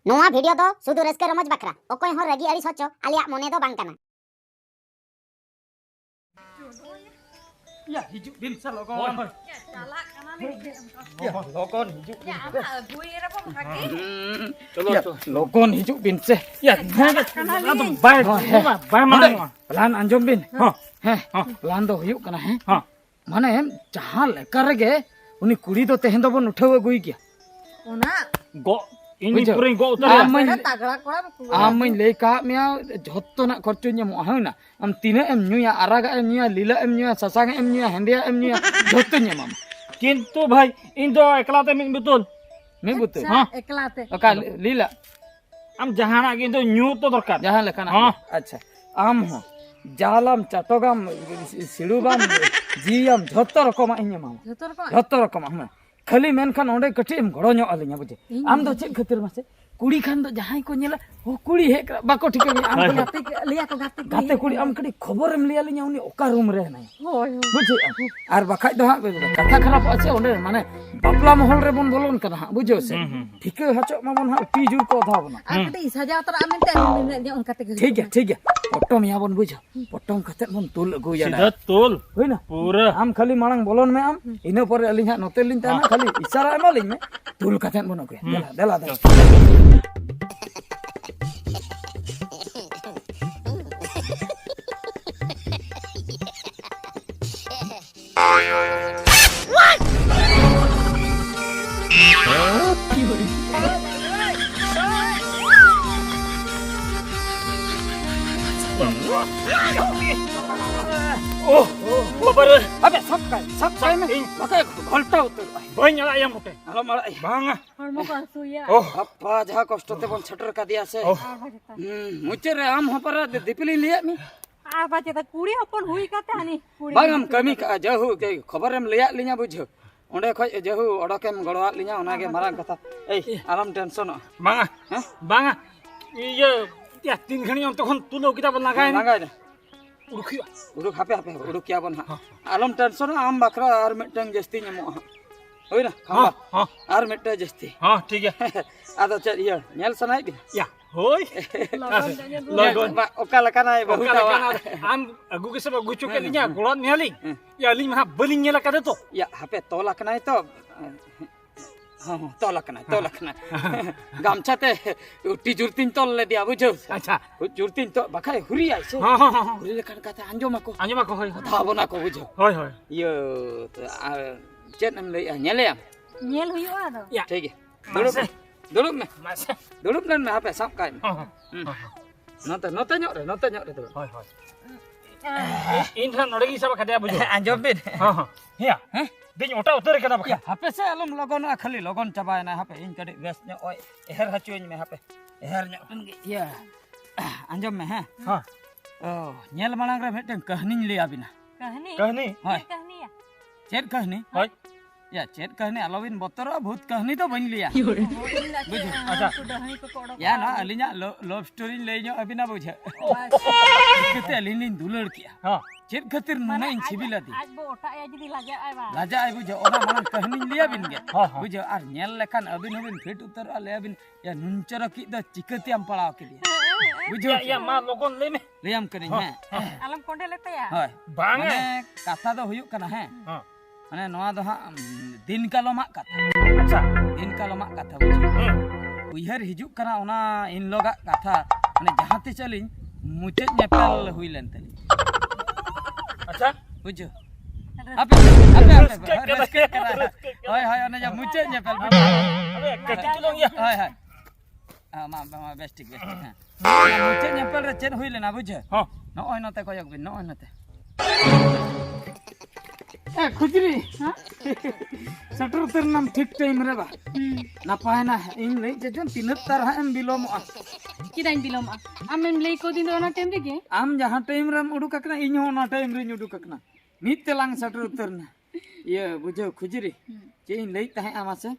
नोआ वीडियो दो सुदु रस्के रमज बकरा ओकोय हो रगी अड़ी सोचो आलिया मोने दो बांग कना Ya, hijuk bin sa logon. Ya, calak kanan ni. Ya, logon hijuk bin. Ya, apa gue era pun kaki. Chalo, logon hijuk bin se. Ya, aduh, bay, bay mana? Pelan anjom bin. Pelan do hijuk kana he. Mana em jahan lekar ge uni kuri do tehen do bon uthau agui gya. Ona. Go ini puring go utar. Mana tagड़ा कोड़ा में आमन ले का मिया झोत्तो ना खर्चो ᱧᱟᱢᱚᱜ ᱦᱟᱹᱱᱟ ᱟᱢ ᱛᱤᱱᱟᱹᱜ ᱮᱢ ᱧᱩᱭᱟ ᱟᱨᱟᱜᱟ ᱮᱢ ᱧᱩᱭᱟ ᱞᱤᱞᱟ ᱮᱢ ᱧᱩᱭᱟ ᱥᱟᱥᱟᱝ ᱮᱢ ᱧᱩᱭᱟ ᱦᱮᱸᱫᱮᱭᱟ ᱮᱢ ᱧᱩᱭᱟ ᱡᱷᱚᱛᱚ ᱧᱟᱢᱟᱢ किंतु भाई इन दो एकला ते मिन बुतुल ᱢᱤ ᱵᱩᱛᱩ एकला ते ᱚᱠᱟ ᱞᱤᱞᱟ हम जहाना किंतु न्यू तो दरकार ᱡᱟᱦᱟᱸ ᱞᱮᱠᱟᱱᱟᱜ ᱟᱪᱪᱷᱟ ᱟᱢ ᱦᱚᱸ ᱡᱟᱞᱟᱢ ᱪᱟᱴᱚᱜᱟᱢ ᱥᱤᱲᱩᱵᱟᱢ ᱡᱤᱭᱟᱢ ᱡᱷᱚᱛᱚ ᱨᱚᱠᱚᱢᱟᱜ ᱤᱧ ᱮᱢᱟᱢᱟ जोतर को ᱡᱷᱚᱛᱚ ᱨᱚᱠᱚᱢᱟᱜ ᱦᱮᱸ खाली मेनखान ओंडे कटी एम गड़ो ᱧᱚᱜ आलिᱧᱟ बुझे आम दो चेक खातिर मासे कुड़ी खान दो जहां को नेला ओ कुड़ी हे बाको ठिका आम गाते लिया को गाते कुड़ी आम कड़ी खबर एम लिया लिया उनी ओका रूम रे नाय होय बुझे आर बखाय दो हा कथा खराब আছে ओंडे माने बापला महल रे बन बोलन कना हा बुझो से ठिके हचो माबन हा पी जुर को धावना आकटे सजा तर आमेते ने उनका ते ठीक है पट्टम या बन बुझो पट्टम कते बन तुल अगु या सीधा तोल होइना पूरा आम खाली मांग बोलन में आम इना पर अलिन हा नोते लिन ताना खाली इशारा एमालिन में तुल कते बन अगु देला देला ओह बाबर अबे सब काय में बकाय घलटा उतर बन ala ayam mote आलो मारा banga हरमो को सुया ओह अप्पा जहा कष्ट ते बन छटर का दिया से मुचे रे आम हपरा दीपली लिया मी आ बाचे त कुड़ी अपन हुई काते हनी कुड़ी बांग हम कमी का जहु के खबर एम लिया लिया बुझो ओंडे खय जहु ओडकेम गड़वा लिया ओनागे मारांग कथा ए आराम tension banga banga iya ya tin khani on tokon tulo kita bol lagai लागाय ना urukhiya उडुक हापे हापे उडुक क्या बन हा आलम टेंशन आम बकरा आर मिटंग जस्ती ᱧᱟᱢᱚᱜ हा होय ना खावा आर मिटंग जस्ती हां ठीक है आदो च इया नेल सनाय बि ya hoy लोगन ओका लकानाय बहु am agu ke sebab agu cuket nya golot nyaling ya ling mah beling nyela kada to या हापे तो लकनाय तो हां तो लकनाय गामछा ते उटी जुरतिन तोल ले दिया बुझो अच्छा जुरतिन तो बखाय हुरी आइसे हां हां हां हुरी लेखान कथा अंजम को anjuma ko hoy धावना को बुझो hoy hoy यो तो चेत हम ले नेले नेल हुईवा दो ya ठीक है दुड़ुब में masa दुड़ुब नन में हापे सब काय नोते ᱧᱚᱜ रे तो hoy hoy in than nodegi sab kada bujo Anjum बिन हां हां ya दिन ओटा उतर kada bakha हापे से अलम लगन खाली लगन चबाय ना हापे इन कड़ी व्यस्त ᱧᱚᱜ ओय एहर हचोኝ में हापे एहर ᱧᱚᱜ टन गे या अंजम में है हां ओ नेल मांग रे मिटन कहानी लिया बिना कहनी कहनी हाय कहनी या चेत कहानी होय या चेत कहानी आलोबिन बतर भूत कहानी तो बन लिया अच्छा कुडहई को कोड़ो या ना अलिना लव स्टोरी ले ᱧᱚᱜ अबिना बुझे कते अलिन दुलड़ किया हां चेत खातिर नुना इन छिबिला दी आज बो ओटा या जदी लाजा आय बा राजा आई बुझे ओना मांग कहानी लिया बिन गे हाँ, हाँ। बुझे आर नेल लेखान अबिन हबिन फिट उतर ले अबिन या नुनचर की द चिकते हम पड़ाव के लिए बुझो ya ya ma logon le me लेम करिन है आलम कोंडे लेते या हाय bang माने कथा दो हुयुक कना है हां माने नवा दो हा दिन कालमा कथा अच्छा दिन कालमा कथा बुझे उइहर हिजुक कना ओना इन लोगा कथा माने जहाते चलिन मुचे नेपल हुइलन तली अच्छा बुझो आपे रस्के करा हाय हाय ओने जा मुचे नेपल अबे कटी तुलो ya हाय हाय मा बेस्टिक हां मुचे नेपल रे चेन हुइलेना बुझे हां नय नते कोयक बिन नय नते ए खुजरी हां सटर उतर नाम ठीक टाइम रे बा नापाय ना इन ले जजन तीन तार हम बिलोम किदाइन बिलोम आमेम लई को दिन ओना टाइम रे आम जहां टाइम रे उडुक कना इन हो ना टाइम रे उडुक कना नीत तेलांग सटर उतर ना ये बुझो खुजरी जे इन ले तहे आमा से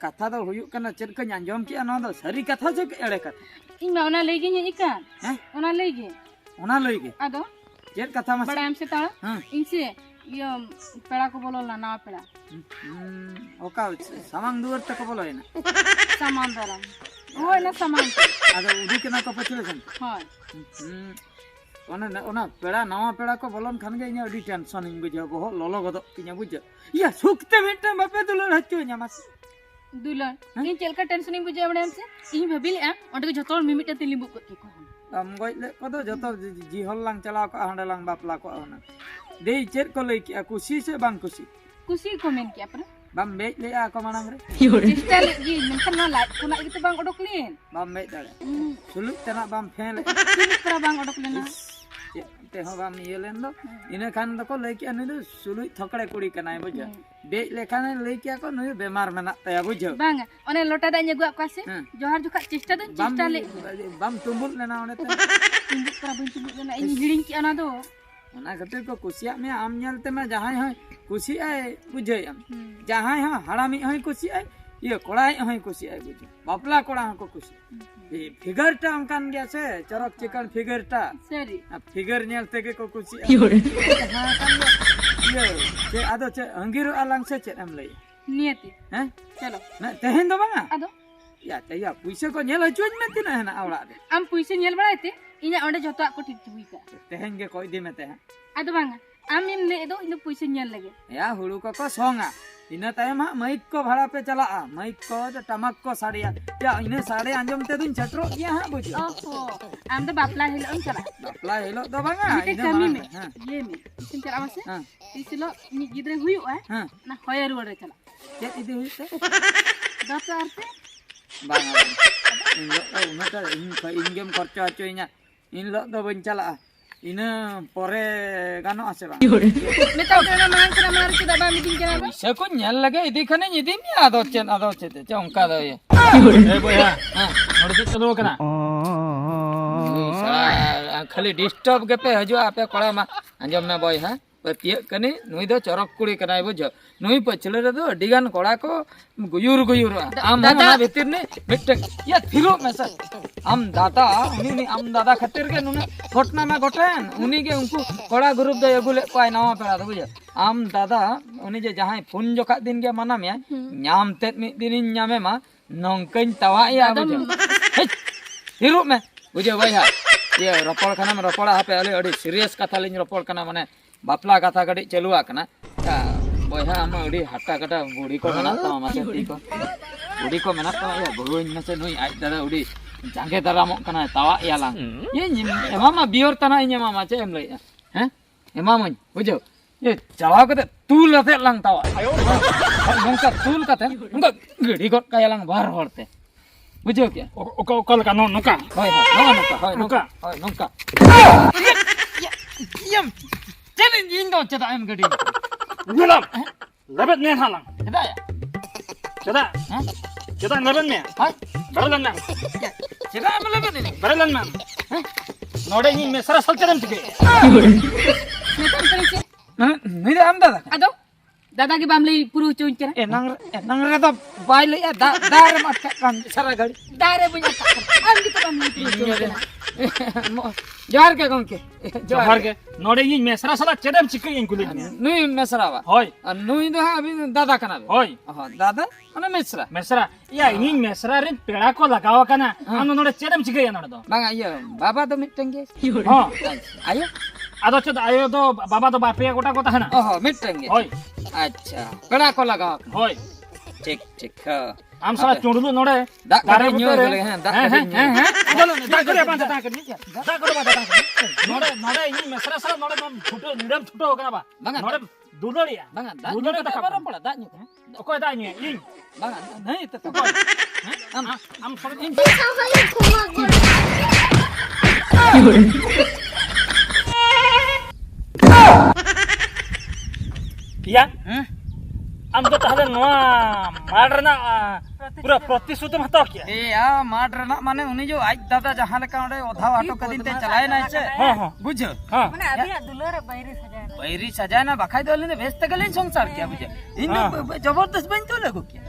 कथा दो हुयु कना चेद को अंजम की ना दो सरी कथा से एड़े कथा इन ओना लई गे इका हैं ओना लई गे ओना लई गे आदो चेद कथा मा बड़ा हमसे ताड़ा हां इनसे ये पेड़ा को बोलो ना ना पेड़ा ओका सामान दुवर तक बोलो है ना सामान दरा ᱦᱳᱭ ᱚᱱᱟ ᱥᱟᱢᱟᱱ ᱟᱫᱚ ᱩᱰᱤ ᱠᱟᱱᱟ ᱠᱚ ᱯᱟᱪᱷᱮ ᱠᱷᱟᱱ ᱦᱳᱭ ᱚᱱᱟ ᱯᱮᱲᱟ ᱱᱟᱣᱟ ᱯᱮᱲᱟ ᱠᱚ ᱵᱚᱞᱚᱱ ᱠᱷᱟᱱ ᱜᱮ ᱤᱧ ᱟᱹᱰᱤ ᱴᱮᱱᱥᱚᱱ ᱤᱧ ᱵᱩᱡᱷᱟᱹᱣ ᱵᱚᱦᱚᱜ ᱞᱚᱞᱚ ᱜᱚᱫᱚᱜ ᱛᱤᱧᱟ ᱵᱩᱡᱷᱟᱹᱣ ᱤᱭᱟ ᱥᱩᱠᱛᱮ ᱢᱤᱫᱴᱟᱝ ᱵᱟᱯᱮ ᱫᱩᱞᱟᱹᱲ ᱦᱚᱪᱚᱧᱟ ᱢᱟᱥᱮ ᱫᱩᱞᱟᱹᱲ ᱤᱧ ᱪᱮᱫ ᱞᱮᱠᱟ ᱴᱮᱱᱥᱚᱱᱤᱧ ᱵᱩᱡᱷᱟᱹᱣ ᱵᱟᱲᱟᱭᱟᱢ ᱥᱮ ᱤᱧ ᱵᱷᱟᱵᱤ ᱞᱮᱜᱼᱟ ᱚᱸᱰᱮ ᱜᱮ ᱡᱷᱚᱛᱚ ᱦᱚᱲ ᱢᱤᱢᱤᱫᱴᱟᱝ ᱛᱮ ᱞᱤᱸᱵᱩᱜ ᱠᱚᱜ ᱠᱮᱠᱚ ᱟᱢ ᱜᱚᱡ ᱞᱮᱫ ᱠᱚᱫᱚ ᱡᱚᱛᱚ ᱡᱤᱦᱚᱞ ᱞᱟᱝ ᱪᱟᱞᱟᱣ ᱠᱚᱜᱼᱟ ᱦᱟᱸᱰᱮ ᱞᱟᱝ ᱵᱟᱯᱞᱟ ᱠᱚᱜᱼᱟ ᱚᱱᱟ ᱫᱮᱭ ᱪᱮᱫ ᱠᱚ ᱞᱟᱹᱭ ᱠᱮᱜᱼᱟ ᱠᱩᱥᱤ ᱥᱮ ᱵᱟᱝ ᱠᱩᱥᱤ ᱠᱩᱥᱤ ᱠᱚ ᱢᱮᱱ ᱠᱮᱜᱼᱟ ᱯᱟᱨᱟ ᱵᱟᱢ ᱵᱮᱡ ᱞᱮᱜᱼᱟ ᱟᱠᱚ ᱢᱟᱲᱟᱝ ᱨᱮ ᱪᱮᱥᱴᱟ ᱞᱮᱫ ᱜᱤᱧ ᱢᱮᱱᱠᱷᱟᱱ ᱱᱚᱣᱟ ᱞᱟᱡ ᱠᱷᱚᱱᱟᱜ ᱜᱮᱛᱚ ᱵᱟᱝ ᱚᱰᱚᱠ ᱞᱮᱱ ᱵᱟᱢ ᱵᱮᱡ ᱫᱟᱲᱮᱭᱟᱜᱼᱟ ᱥᱩᱞᱩᱡ ᱛᱮᱱᱟᱜ ᱵᱟᱢ ᱯᱷᱮ ᱞᱮᱜᱼᱟ ᱪᱮᱫ ᱯᱟᱨᱟ ᱵᱟᱝ ᱚᱰᱚᱠ ᱞᱮᱱᱟ ᱪᱮᱫ ᱛᱮᱦᱚᱸ ᱵᱟᱢ ᱤᱭᱟᱹ ᱞᱮᱱ ᱫᱚ ᱤᱱᱟᱹ ᱠᱷᱟᱱ ᱫᱚᱠᱚ ᱞᱟᱹᱭ ᱠᱮᱜᱼᱟ ᱱᱩᱭ ᱫᱚ ᱥᱩᱞᱩᱡ ᱛᱷᱚᱠᱲᱮ ᱠᱩᱲᱤ ᱠᱟᱱᱟᱭ ᱵᱩᱡᱷᱟᱹᱣ ᱵᱮᱡ ᱞᱮᱠᱷᱟᱱ ᱞᱟᱹᱭ ᱠᱮᱭᱟ ᱠᱚ ᱱᱩᱭ ᱵᱮᱢᱟᱨ ᱢᱮᱱᱟᱜ ᱛᱟᱭᱟ ᱵᱩᱡᱷᱟᱹᱣ ᱵᱟᱝ ᱚᱱᱮ ᱞᱚᱴᱟ ᱫᱟᱜ ᱤᱧ ᱟᱹᱜᱩᱣᱟᱜ ᱠᱚᱣᱟ ᱥᱮ ᱡᱚᱦᱟᱨ ᱡᱚᱠᱷᱟᱡ ᱪᱮᱥᱴᱟ ᱫᱚᱧ ᱵᱟᱢ ᱪᱮᱥᱴᱟ ᱞᱮᱫ ᱵᱟᱢ ᱛᱩඹᱩᱫ ᱞᱮᱱᱟ ᱚᱸᱰᱮ ᱛᱮ ᱛᱩᱸᱵᱩᱫ ᱯᱟᱨᱟ ᱵᱟᱹᱧ ᱛᱩᱸᱵᱩᱫ ᱞᱮᱱᱟ ᱤᱧ ᱦᱤᱲᱤᱧ ᱠᱮᱜᱼᱟ ᱚᱱᱟ ᱫᱚ ᱚᱱᱟ ᱠᱷᱟᱹᱛᱤᱨ ᱠᱚ ᱠᱩᱥᱤᱭᱟᱜ ᱢᱮᱭᱟ ᱟᱢ ᱧᱮᱞ ᱛᱮᱢᱟ ᱡᱟᱦᱟᱸᱭ ᱦᱚᱸ ᱠᱩᱥᱤᱜᱼᱟᱭ ᱵᱩᱡᱷᱟᱹᱣ ᱡᱟᱦᱟᱸᱭ ᱦᱚᱸ ᱦᱟᱲᱟᱢᱤᱡ ᱦᱚᱸᱭ ᱠᱩᱥᱤᱜᱼᱟᱭ ᱤᱭᱟᱹ ᱠᱚᱲᱟᱭᱤᱡ ᱦᱚᱸᱭ ᱠᱩᱥᱤᱜᱼᱟᱭ ᱵᱩᱡᱷᱟᱹᱣ ᱵᱟᱯᱞᱟ ᱠᱚᱲᱟ ᱦᱚᱸᱠᱚ ᱠᱩᱥᱤᱜᱼᱟ ᱯᱷᱤᱜᱟᱨ ᱴᱟ ᱚᱱᱠᱟᱱ ᱜᱮᱭᱟ ᱥᱮ ᱪᱚᱨᱚᱠ ᱪᱤᱠᱟᱹᱲ ᱯᱷᱤᱜᱟᱨ ᱴᱟ ᱥᱟᱹᱨᱤ ᱯᱷᱤᱜᱟᱨ ᱧᱮᱞ ᱛᱮᱜᱮ ᱠᱚ ᱠᱩᱥᱤᱜᱼᱟ ᱤᱭᱟᱹ ᱪᱮᱫ ᱟᱫᱚ ᱪᱮᱫ ᱟᱸᱜᱤᱨᱚᱜᱼᱟ ᱞᱟᱝ ᱥᱮ ᱪᱮᱫ ᱮᱢ ᱞᱟᱹᱭᱟ ᱱᱤᱭᱟᱹᱛᱤ ᱦᱮᱸ ᱪᱚᱞᱚ ᱛᱮᱦᱮᱧ ᱫᱚ ᱵᱟᱝᱟ ᱟᱫᱚ ᱭᱟ ᱯᱩᱭᱥᱟᱹ ko nyel hoccuኝ me ᱛᱤᱱᱟᱹᱜ ᱦᱮᱱᱟᱜᱼᱟ ᱚᱲᱟᱜ ᱨᱮ ᱟᱢ ᱯᱩᱭᱥᱟᱹ ᱧᱮᱞ ᱵᱟᱲᱟᱭ ᱛᱮ ᱤᱧᱟᱹᱜ ᱚᱸᱰे ᱡᱷᱚᱛᱚᱣᱟᱜ ᱠᱚ ᱴᱷᱤᱠ ᱦᱩᱭ ᱠᱟᱜᱼᱟ ᱛᱮᱦᱮᱧ ᱜᱮ ᱠᱚ ᱤᱫᱤ ᱢᱮ ᱛᱮᱦᱮᱧ ᱟᱫᱚ ᱵᱟᱝᱟ ᱟᱢᱮᱢ ᱞᱟᱹᱭ ᱫᱚ ᱤᱧ ᱫᱚ ᱯᱩᱭᱥᱟᱹ ᱧᱮᱞ ᱞᱮᱜᱮ ᱭᱟ ᱦᱩᱲᱩ ᱠᱚᱠᱚ ᱥᱚᱝᱟ ᱤᱱᱟᱹ ᱛᱟᱭᱚᱢ ᱦᱟᱸᱜ ᱢᱟᱹᱭᱤᱠ ᱠᱚ ᱵᱷᱟᱲᱟ ᱯᱮ ᱪᱟᱞᱟᱜᱼᱟ ᱢᱟᱹᱭᱤᱠ ᱠᱚ ᱴᱟᱢᱟᱠ ᱠᱚ ᱥᱟᱰᱮᱭᱟ ᱭᱟ ᱤᱱᱟᱹ ᱥᱟᱰᱮ ᱟᱸᱡᱚᱢ ᱛᱮᱫᱚᱧ ᱪᱷᱟᱴᱨᱚᱜ ᱜᱮᱭᱟ ᱦᱟᱸᱜ ᱵᱩᱡᱷᱟᱹᱣ ᱳᱦᱳ ᱟᱢ ᱫᱚ ᱵᱟᱯᱞᱟ ᱦᱤᱞᱳᱜ ᱮᱢ ᱪᱟᱞᱟᱜᱼᱟ ᱵᱟᱯᱞᱟ ᱦᱤᱞᱳᱜ ᱫᱚ ᱵᱟᱝᱟ ᱢᱤᱫᱴᱮᱡ ᱤᱱᱟᱹ ᱠᱟᱹᱢᱤ ᱢᱟᱲᱟᱝ ᱢᱮ ᱨᱮ ᱦᱮᱸ ᱤᱭᱟᱹ ᱢᱮ ᱛᱤᱥᱮᱢ ᱪᱟᱞᱟᱜᱼᱟ ᱢᱟᱥᱮ ᱦᱮᱸ ᱛᱤᱥ ᱦᱤᱞᱳᱜ ᱤᱧᱤᱡ ᱜᱤᱫᱽᱨᱟᱹ ᱦᱩᱭᱩᱜᱼᱟ ᱦᱮᱸ ᱚᱱᱟ ᱦᱚᱭᱮ ᱨᱩᱣᱟᱹᱲ ᱨᱮ ᱪᱟᱞᱟᱜ ᱪᱮᱫ ᱤᱫᱤ ᱦᱩᱭᱩᱜ ᱛᱮ ᱫᱟᱯᱟ ᱟᱨᱛᱮ ᱵᱟᱝᱟ ᱩᱱᱟᱹᱜᱴᱟ ᱤᱧ ᱜᱮᱢ ᱠᱷᱚᱨᱪᱟ ᱦᱚᱪᱚᱧᱟ ᱤᱧ ᱦᱤᱞᱳᱜ ᱫᱚ ᱵᱟᱹᱧ ᱪᱟᱞᱟᱜᱼᱟ ᱤᱱᱟᱹ ᱯᱚᱨᱮ ᱜᱟᱱᱚᱜᱼᱟ ᱥᱮ ᱵᱟᱝ ᱢᱮᱛᱟᱢ ᱠᱟᱱᱟ ᱢᱟᱲᱟᱝ ᱠᱷᱚᱱᱟᱜ ᱢᱟᱲᱟᱝ ᱪᱮᱫᱟᱜ ᱵᱟᱢ ᱤᱫᱤᱧ ᱠᱟᱱᱟ ᱯᱩᱭᱥᱟᱹ ᱠᱚ ᱧᱮᱞ ᱞᱮᱜᱮ ᱤᱫᱤ ᱠᱷᱟᱱᱤᱧ ᱤᱫᱤ ᱢᱮᱭᱟ ᱟᱫᱚ ᱪᱮᱫ ᱚᱱᱠᱟ ᱫᱚ ᱤᱭᱟᱹ ए बोया नोड़े चेक चलो कना खाली डिस्टर्ब गेपे हजुआ आपे कड़ा मा आंजम में बॉय हां पतियक कनी नुई दो चरक कुड़ी कनाय बुझो नुई पछले रे दो अडिगान कड़ा को गुयुर आम ना भीतर ने मिटक या थिरो में सर आम दादा उनी आम दादा खातिर के नुने घटना में घटेन उनी के उनको कड़ा ग्रुप दो अगुले पाय नवा पेड़ा दो बुझो आम दादा उनी जे जहां फोन जोखा दिन के माना में ᱧᱟᱢ तेत मी दिन ᱧᱟᱢे मा नंकन तवा या बुझो थिरो में बुझो भैया ये रपड़ खाना में रपड़ा हापे अले अड़ी सीरियस कथा लिन रपड़ खाना माने बापला कथा कड़ी चलुआ कना बोया आम अड़ी हट्टा कटा बुढ़ी को मेना तमा मासे ती को बुढ़ी को मेना तमा या बुरुñ मासे नुई आज दादा उड़ी जांगे दारामोक कना तवा यालां ये एमामा बियर तना इᱧ एमामा चे एम लइया हैं एमामኝ बुझो ये चलाव कते तूल अते लांग तवा नंका तूल कते नंका गड़ी गट कायालां बार होरते बुझो क्या ओकल का नोका होय होय नोका होय नोका यम चेन इन दो चदा एम गड़ी गुलाम लबत ने हालां चदा या चदा हैं चदा लबत ने हाय बरलन ना चदा एम लगे ने बरलन ना हैं नोड़े नी में सरा सलचरम चिके मेतम करी से नहीं रे हम दादा ado दादा के बाम लई पुरु चोइन करा नंग रे तो बाय ले या दार मत kan सारा गाड़ी दारे बुझा आम की तो बाम लई पुरु चोइन करा जोहार के गंके जोहार के नोड़े नी में सरा सला चेदम चिके इन कुली नुई मेसरावा होय नुई दो अभी दादा कना होय हां दादा अने मेसरा मेसरा या इन मेसरा रे पेड़ा को लगावा कना आनो नोड़े चेदम चिके या नोड़े दो बांगा ये बाबा तो मिटेंगे हां आयो आदो चद आयो तो बाबा तो बापे गोटा गोटा है ना ओहो मिटेंगे होय अच्छा पेड़ा को लगा होय ठीक ठीक हां आम सारा चुंडलू नोड़े दा करे न्यो गले हैं दा करे बोलो दा करे बांधा दा करे दा करे बांधा दा नोड़े नोड़े इन मेसरा सारा नोड़े बम छुटो निरम छुटो होगा बा नोड़े दुलड़िया बांगा दा दुलड़े दा खबर पड़ा दा न्यो ओको दा न्यो इन बांगा नहीं तो आम सब इन या आम तो ताहले नोआ माडरना पूरा प्रतिशुद्ध हताव किया ए आ माड रना माने उनी जो आज दादा जहां लेका ओडे ओधा ऑटो कदिन ते चलाए ना छे हां हां बुझो हां माने अभी दुलर बैरी सजाना बैरी सजाना बखाई दो लेने व्यस्त गले संसार क्या बुझो इन जबरदस्त बन तो लगो क्या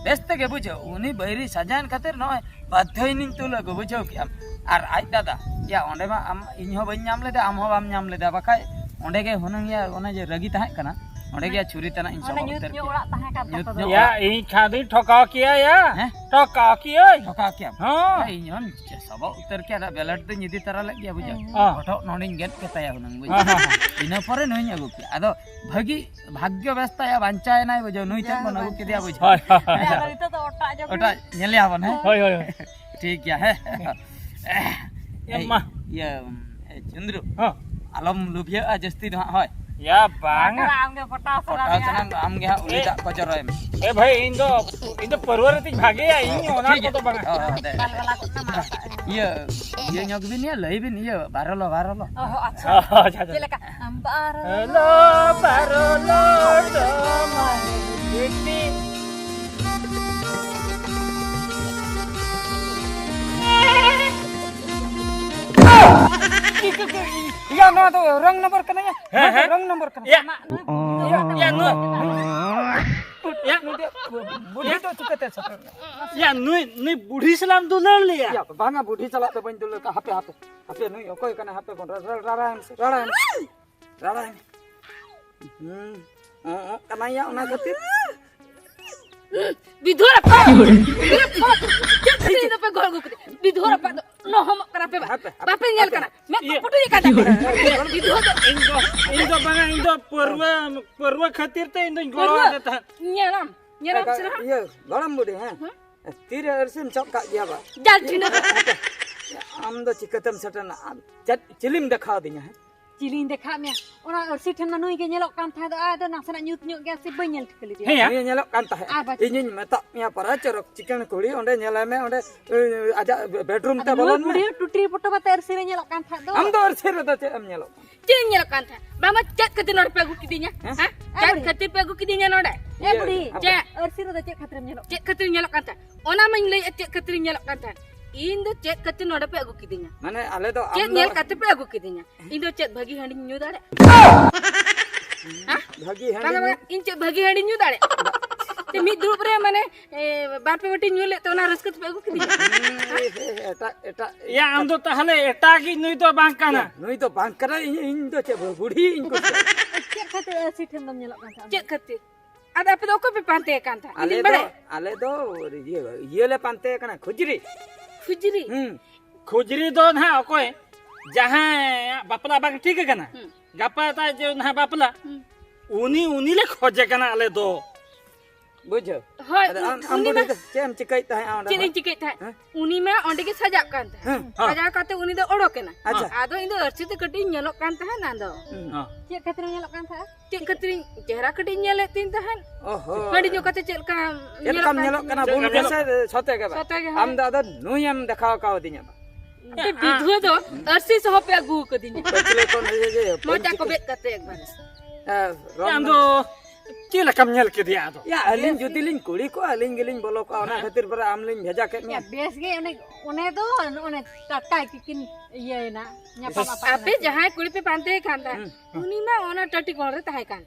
व्यस्त के बुझो उनी बैरी सजान खातिर न बाध्य निन तो लगो बुझो क्या और आज दादा या ओंडे मा आम इन हो बन नाम लेदा आम हो बाम नाम लेदा बखाई ओंडे के हुनंग या ओना जे रगी ताहे कना onde gya churi tana in Ona sobo nyut utar nyut orang tahan kat Nyut kata nyut. tu. Ya, ini khadi ठोका किया या Heh? ठोका किया toka kya हाँ ai nyon sobo utar kya ada belat tu nyidi tara lag gya buja हाँ otok noding get keta ya hunang buja हाँ हाँ ina pore noi agu kya ado bhagi bhagyo besta ya banchay nai buja noi chan bon agu kedia buja हाँ हाँ Ada itu tu otak je. ota nyele abon he हाँ हाँ ठीक ya he Ya, mah. ya chundru हाँ alam lubya a jasti do hoy या बांग Kerang dia potas kota sanan am ge ha uli tak kocor em ए भाई इन दो परवर ती भागे या इन ओना को तो बांग oh de Kalau aku nama. iya iya nyog bin ya lai bin iya barolo Oh, acha. अच्छा अच्छा Silakan. Ambar. हेलो बारोलो समाय देखती ya no to rang number kana ya Heh? rang number kana या या नु या budi to chukate sa या नुई नुई बूढ़ी सलाम दुलर लिया ya banga budi chala to ban dul ka hape hape hape nui okoi kana hape kon rara em kana ya ona khatir Bidhor apa? Ini apa gol gol? Bidhor apa? No hom kenapa ba? Bapak nyal kana. Mek putu ni kata. Bidhor इनको बांगा इनको परवा खातिर ते इनको गोड़ा देता nyalam. Nyalam sirah. iya garam budi ha tire arsim chop ka dia ba Jal cina. am do chikatam satan chat chilim dekha dinya hai Cilin dekha mea. Orang ursi thana nui ke nyelok kan tha do ada nak sana nyut nyut gas be nyel kali dia. है या ini nyelok kan tah ini meta nya para chorok chicken kuri onde nyelame onde aja bedroom ta bolon me Dia tutri putu bata ursi nyelok kan tha do. am do arsir do che am nyelok Cilin nyelok kan tha. Bama chat kati nor pegu kidinya. Ha? Chat kati pegu kidinya noda. Iya, budi. apa? Chat ursi do chat kati nyelok. Chat kati nyelok kan tha. Ona main lay chat kati nyelok kan tha. Indo chat kati noda pegu kidinya. mane ale do Cek am nyel kata pe aku kidinya. Indo cek bagi handi nyu dare. bagi Banga handi banga in cek bagi handi nyu dare. Te mi dulu pre mane bar pe bati nyu le to na raskat pe aku kidinya. eta या हम तो तहले एटा की नुई तो बांग काना nui to bang kara in do che budi in ko Cek kata si them dam nyelok kan. Cek kata. Ada apa do ko pe pante kan tha. ale Ini do bade. ale do ye le pante kana khujri Fujiri. खुजरी दो ना ओकोय जहां बापला बांग ठीक है कना गप्पा ता जो ना बापला उनी ले खोजे कना आले दो bujo Hoi. am Uni budi ma cem cikai tah onda cek cek tha. Uni ma onde ke sajak kan tha. Sajak kata uni do odok kena. Acha. Ado indo arsi te kati nyelok kan tha na do. Cek kata nyelok kan tha. Cek kata chehra kati nyelek tin tahan. oho Handi jo kata cek ka et kam nyelok kana bun kese sote ke ba Sote ke, am da nui am dekha ka dinya ba Tapi bidhu do arsi soho pe agu ke dinya. pechle kon je Mau jak kobet kata ek bar. हम तो किला कम nyel के दिया तो ya alin judi lin kuri ko alin gelin bolo ko ona khatir bara am lin bheja ke Ya bes ge one do one takai kikin iye na nyapa apa. Ape jahai kuri pe pante khanda. Uni ma ona tati kon re tahe kan.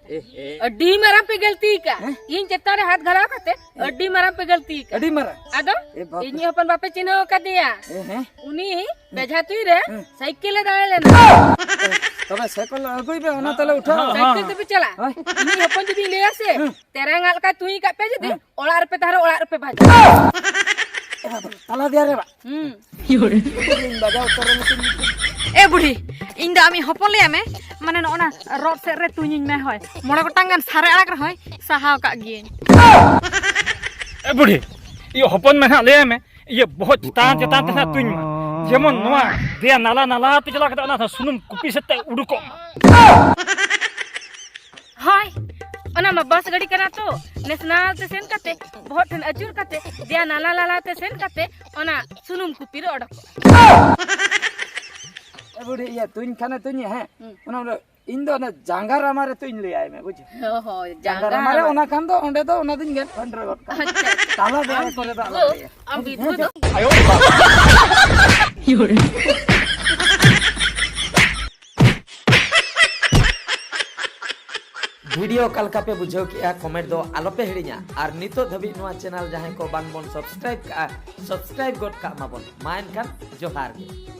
Addi mara pe galti ka. In chetare hath ghala kate addi mara pe galti ka. adi mara Ado ini apan bape chino ka dia. Uni beja tui re cycle le dae lena. tobe sekol agoi be ona tale utha Cycle te pe chala. Ini apan jodi le ase. Terangal ka tui ka pe jodi olar pe taro olar pe baja. tala dia re ba lin baja utara mesin Eh budi, inda ami hopon le ame, mane ona rod set re tunying me hoy. Mole ko tangan sare arak hoy, sahaw ka gien. ए बुढ़ी ये हपन में ना ले में ये बहुत चतान थे तुम जेमन नवा दिया नाला नाला पे चला के ना सुनुम कुपी से उड़को Hoy, ona ma bus gadi kana to, national te sen kate, बहुत ठन Azzur kate, dia nala lala te sen kate, ona sunum kupir odok. budi ya tuin kana tuin he ona indo na jangar amare tuin le ay me buji Oh, jangar jangan. amare ona kan do onde do ona din gen pandra got tala dia kore da Am bidhu do. Video कलका पे बुझो कि comment दो आलो पे हिड़िया और नितो धबी नुआ channel जहां को बांग बन सब्सक्राइब गोट का माबन माइन खान जोहार के।